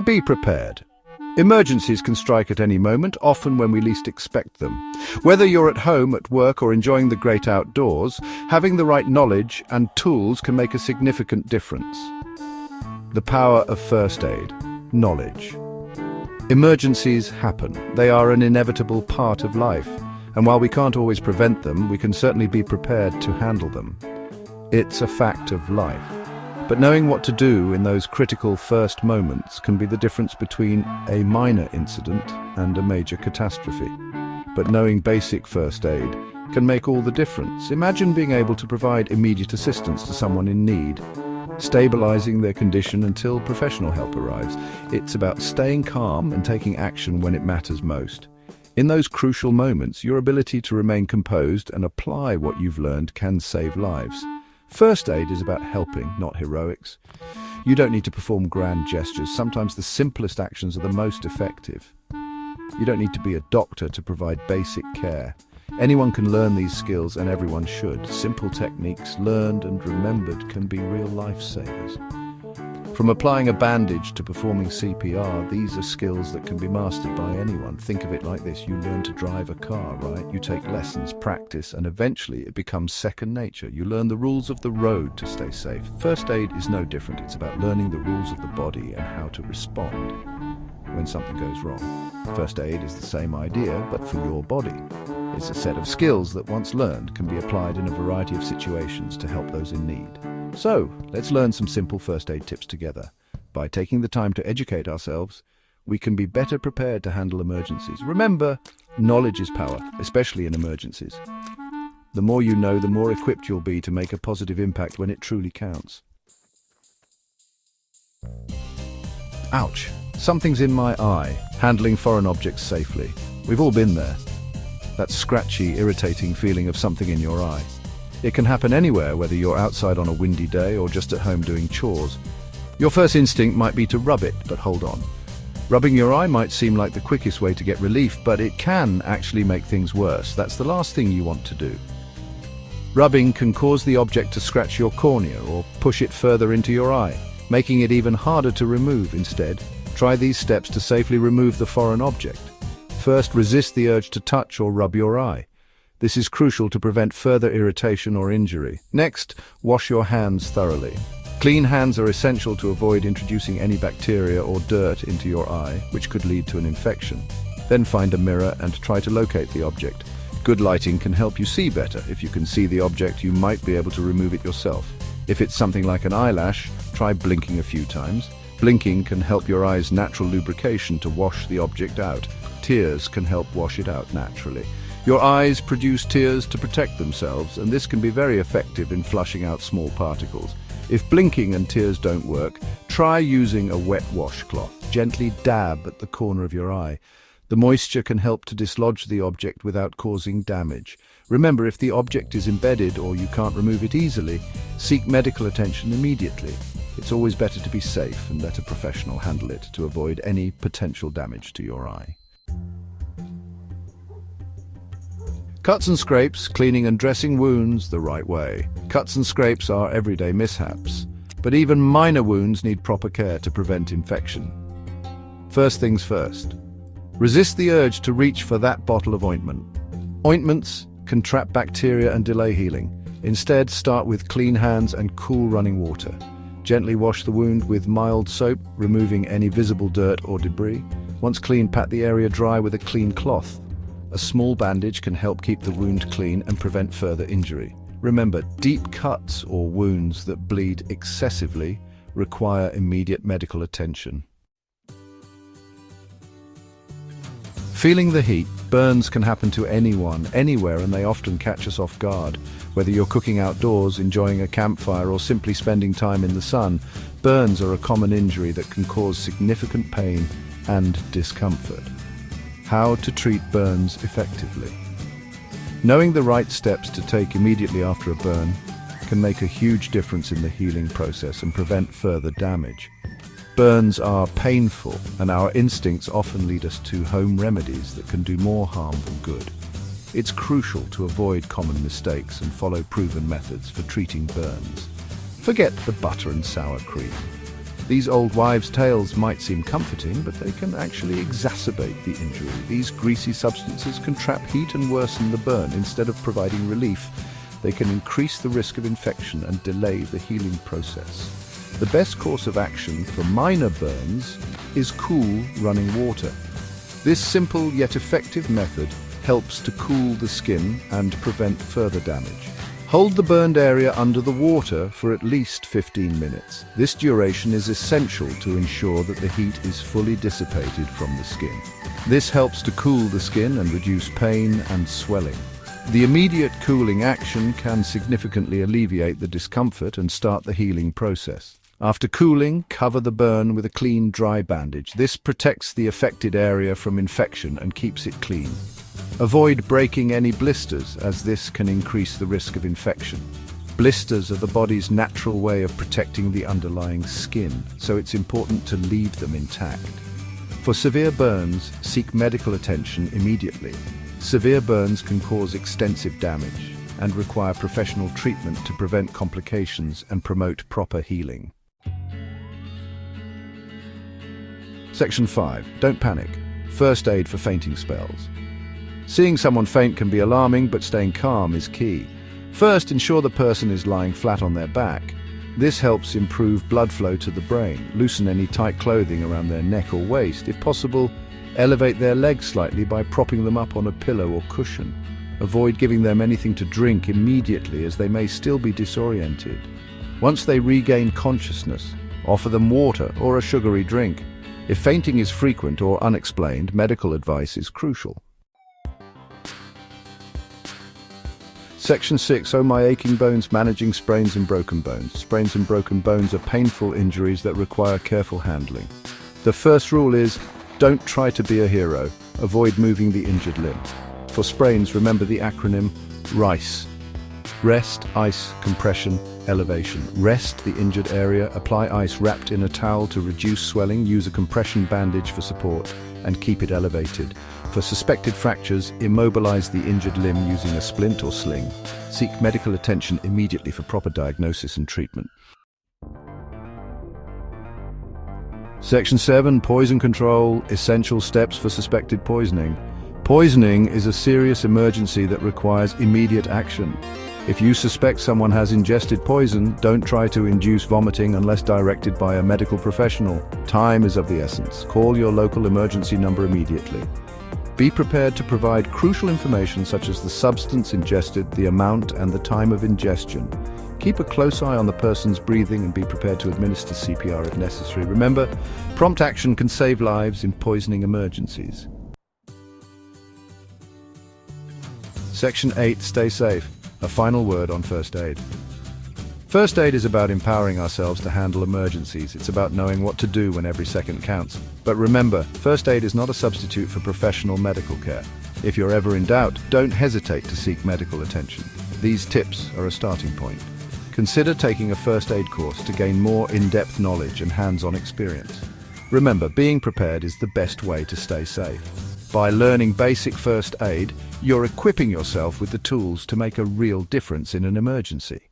Be prepared. Emergencies can strike at any moment, often when we least expect them. Whether you're at home, at work, or enjoying the great outdoors, having the right knowledge and tools can make a significant difference. The power of first aid. Knowledge. Emergencies happen. They are an inevitable part of life. And while we can't always prevent them, we can certainly be prepared to handle them. It's a fact of life. But knowing what to do in those critical first moments can be the difference between a minor incident and a major catastrophe. But knowing basic first aid can make all the difference. Imagine being able to provide immediate assistance to someone in need, stabilizing their condition until professional help arrives. It's about staying calm and taking action when it matters most. In those crucial moments, your ability to remain composed and apply what you've learned can save lives. First aid is about helping, not heroics. You don't need to perform grand gestures. Sometimes the simplest actions are the most effective. You don't need to be a doctor to provide basic care. Anyone can learn these skills, and everyone should. Simple techniques learned and remembered can be real lifesavers. From applying a bandage to performing CPR, these are skills that can be mastered by anyone. Think of it like this: you learn to drive a car, right? You take lessons, practice, and eventually it becomes second nature. You learn the rules of the road to stay safe. First aid is no different. It's about learning the rules of the body and how to respond when something goes wrong. First aid is the same idea, but for your body. It's a set of skills that, once learned, can be applied in a variety of situations to help those in need. So, let's learn some simple first aid tips together. By taking the time to educate ourselves, we can be better prepared to handle emergencies. Remember, knowledge is power, especially in emergencies. The more you know, the more equipped you'll be to make a positive impact when it truly counts. Ouch! Something's in my eye. Handling foreign objects safely. We've all been there. That scratchy, irritating feeling of something in your eye. It can happen anywhere, whether you're outside on a windy day or just at home doing chores. Your first instinct might be to rub it, but hold on. Rubbing your eye might seem like the quickest way to get relief, but it can actually make things worse. That's the last thing you want to do. Rubbing can cause the object to scratch your cornea or push it further into your eye, making it even harder to remove. Instead, try these steps to safely remove the foreign object. First, resist the urge to touch or rub your eye. This is crucial to prevent further irritation or injury. Next, wash your hands thoroughly. Clean hands are essential to avoid introducing any bacteria or dirt into your eye, which could lead to an infection. Then find a mirror and try to locate the object. Good lighting can help you see better. If you can see the object, you might be able to remove it yourself. If it's something like an eyelash, try blinking a few times. Blinking can help your eye's natural lubrication to wash the object out. Tears can help wash it out naturally. Your eyes produce tears to protect themselves, and this can be very effective in flushing out small particles. If blinking and tears don't work, try using a wet washcloth. Gently dab at the corner of your eye. The moisture can help to dislodge the object without causing damage. Remember, if the object is embedded or you can't remove it easily, seek medical attention immediately. It's always better to be safe and let a professional handle it to avoid any potential damage to your eye. Cuts and scrapes, cleaning and dressing wounds the right way. Cuts and scrapes are everyday mishaps, but even minor wounds need proper care to prevent infection. First things first. Resist the urge to reach for that bottle of ointment. Ointments can trap bacteria and delay healing. Instead, start with clean hands and cool running water. Gently wash the wound with mild soap, removing any visible dirt or debris. Once clean, pat the area dry with a clean cloth. A small bandage can help keep the wound clean and prevent further injury. Remember, deep cuts or wounds that bleed excessively require immediate medical attention. Feeling the heat, burns can happen to anyone, anywhere, and they often catch us off guard. Whether you're cooking outdoors, enjoying a campfire, or simply spending time in the sun, burns are a common injury that can cause significant pain and discomfort. How to treat burns effectively. Knowing the right steps to take immediately after a burn can make a huge difference in the healing process and prevent further damage. Burns are painful, and our instincts often lead us to home remedies that can do more harm than good. It's crucial to avoid common mistakes and follow proven methods for treating burns. Forget the butter and sour cream. These old wives' tales might seem comforting, but they can actually exacerbate the injury. These greasy substances can trap heat and worsen the burn. Instead of providing relief, they can increase the risk of infection and delay the healing process. The best course of action for minor burns is cool running water. This simple yet effective method helps to cool the skin and prevent further damage. Hold the burned area under the water for at least 15 minutes. This duration is essential to ensure that the heat is fully dissipated from the skin. This helps to cool the skin and reduce pain and swelling. The immediate cooling action can significantly alleviate the discomfort and start the healing process. After cooling, cover the burn with a clean, dry bandage. This protects the affected area from infection and keeps it clean. Avoid breaking any blisters, as this can increase the risk of infection. Blisters are the body's natural way of protecting the underlying skin, so it's important to leave them intact. For severe burns, seek medical attention immediately. Severe burns can cause extensive damage and require professional treatment to prevent complications and promote proper healing. Section 5. Don't panic. First aid for fainting spells. Seeing someone faint can be alarming, but staying calm is key. First, ensure the person is lying flat on their back. This helps improve blood flow to the brain. Loosen any tight clothing around their neck or waist. If possible, elevate their legs slightly by propping them up on a pillow or cushion. Avoid giving them anything to drink immediately, as they may still be disoriented. Once they regain consciousness, offer them water or a sugary drink. If fainting is frequent or unexplained, medical advice is crucial. Section 6. Oh my aching bones, managing sprains and broken bones. Sprains and broken bones are painful injuries that require careful handling. The first rule is, don't try to be a hero. Avoid moving the injured limb. For sprains, remember the acronym RICE. Rest, ice, compression, elevation. Rest the injured area, apply ice wrapped in a towel to reduce swelling, use a compression bandage for support, and keep it elevated. For suspected fractures, immobilize the injured limb using a splint or sling. Seek medical attention immediately for proper diagnosis and treatment. Section 7. Poison control, essential steps for suspected poisoning. Poisoning is a serious emergency that requires immediate action. If you suspect someone has ingested poison, don't try to induce vomiting unless directed by a medical professional. Time is of the essence. Call your local emergency number immediately. Be prepared to provide crucial information such as the substance ingested, the amount, and the time of ingestion. Keep a close eye on the person's breathing and be prepared to administer CPR if necessary. Remember, prompt action can save lives in poisoning emergencies. Section 8. Stay safe. A final word on first aid. First aid is about empowering ourselves to handle emergencies. It's about knowing what to do when every second counts. But remember, first aid is not a substitute for professional medical care. If you're ever in doubt, don't hesitate to seek medical attention. These tips are a starting point. Consider taking a first aid course to gain more in-depth knowledge and hands-on experience. Remember, being prepared is the best way to stay safe. By learning basic first aid, you're equipping yourself with the tools to make a real difference in an emergency.